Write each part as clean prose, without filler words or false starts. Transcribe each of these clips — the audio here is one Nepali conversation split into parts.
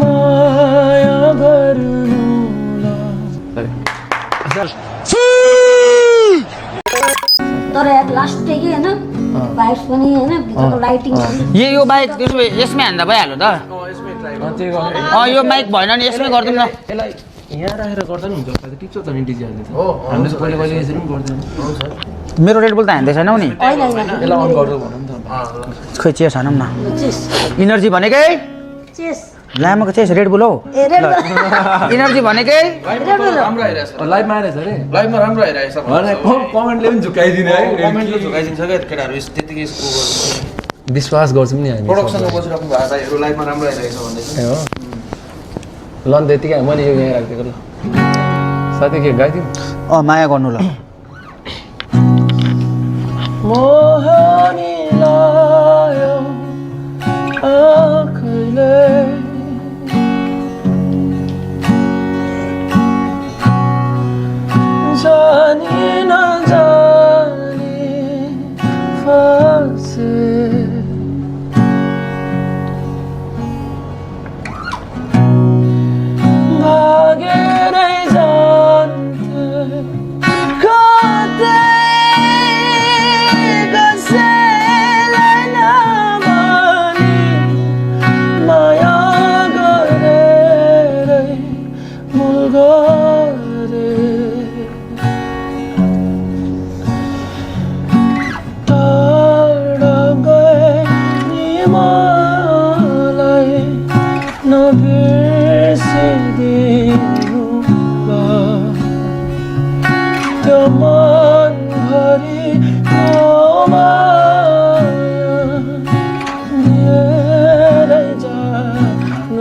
माया गर्नुलाई तर यार लास्ट चाहिँ के हैन भाइब्स पनि हैन भित्रको लाइटिङ यो बाइक यसमै हान्दा भइहाल्यो त यो माइक भएन नि यसमै गरिदिउँ न यसलाई यहाँ राखेर गर्दा नि हुन्छ ठिक छ त नि डिजेले त हामीले चाहिँ कहिले कहिले यसरी पनि गर्दैन मेरो रेड बुल त हान्दै छैनौ नि हैन हैन यसलाई अन गर्दै भनौँ न त खोइ चेस हानौँ न चेस इनर्जी भनेकै चेस लामोको चेस रेड बुल हौ ए रेड इनर्जी भनेकै राम्रो आइरहेछ लाइभमा आइरहेछ अरे लाइभमा राम्रो आइरहेछ कमेन्टले पनि झुकाइदिने है कमेन्टले झुकाइदिन्छ क्या केटाहरू त्यतिकै यसको विश्वास गर्छौँ नि हामी प्रोडक्सनमा बसिराख्नु भएको दाइहरू लाइभमा राम्रो आइरहेछ भन्दै हो ल नि त्यतिकै मैले यो यहाँ राखिदिएको ल साथी के गाइदिउँ माया गर्नु ल मोहनी लायो आँखैले जानी नजानी फसे भागेरै जान्थे कतै कसैलाई नभनी माया गरेरै मूल गरे टाढा गए नि मलाई नबिर्सिदिनु त्यो मनभरि माया दिएरै जानुलाई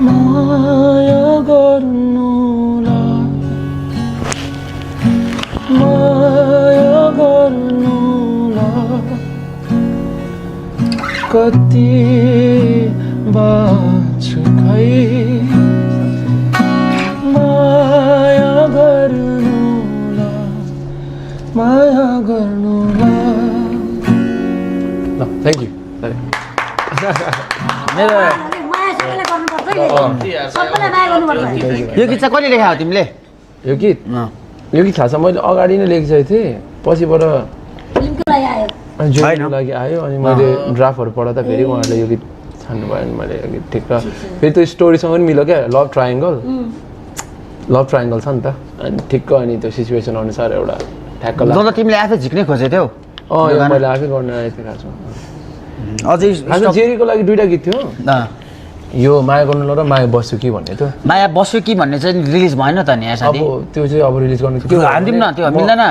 माया गर्नुलाई माया गर्नुलाई कति बाँच्छु खै माया गर्नुलाई माया गर्नुलाई ल थ्याङ्क यू मेरो माया सबैलाई गर्नुपर्छ नि सबैलाई माया गर्नुपर्छ यो गीत चाहिँ कहिले लेखा हो तिमीले यो गीत खास मैले अगाडि नै लेखिसकेको थिएँ पछिबाट फिल्मको लागि आयो जोइनको लागि आयो अनि मैले ड्राफ्टहरू पढ्दा फेरि उहाँहरूले यो गीत छान्नु भयो अनि मैले यो गीत ठिक फेरि त्यो स्टोरीसँग पनि मिल्यो क्या लभ ट्रायङ्गल छ नि त अनि ठिक्क अनि त्यो सिचुएसन अनुसार एउटा ठ्याक्क जब तिमीले आफै झिक्नै खोजेको थियौ यो मैले आफै गर्न आएको थिएँ खासमा अझै खासमा जेरीको लागि दुईवटा गीत थियो यो माया गर्नु र माया बस्छु कि भन्ने थियो माया बस्यो कि भन्ने चाहिँ रिलिज भएन त नि यहाँ साथी अब त्यो चाहिँ अब रिलिज गर्नु त्यो हान्दिउँ न त्यो मिल्दैन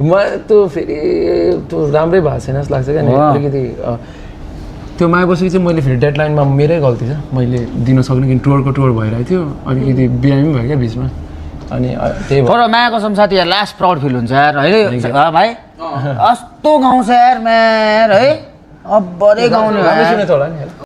म त्यो फेरि त्यो राम्रै भएको छैन जस्तो लाग्छ क्या अलिकति त्यो माया बस्छु चाहिँ मैले फेरि डेडलाइनमा मेरै गल्ती छ मैले दिन सक्ने कि टुर भइरहेको थियो अलिकति बिरामी भयो क्या बिचमा अनि त्यही तर माया कसम साथी यार लास्ट प्राउड फिल हुन्छ यार होइन भाइ कस्तो गाउँछ यार म्यार है अब बढे गाउने सुनेको होला नि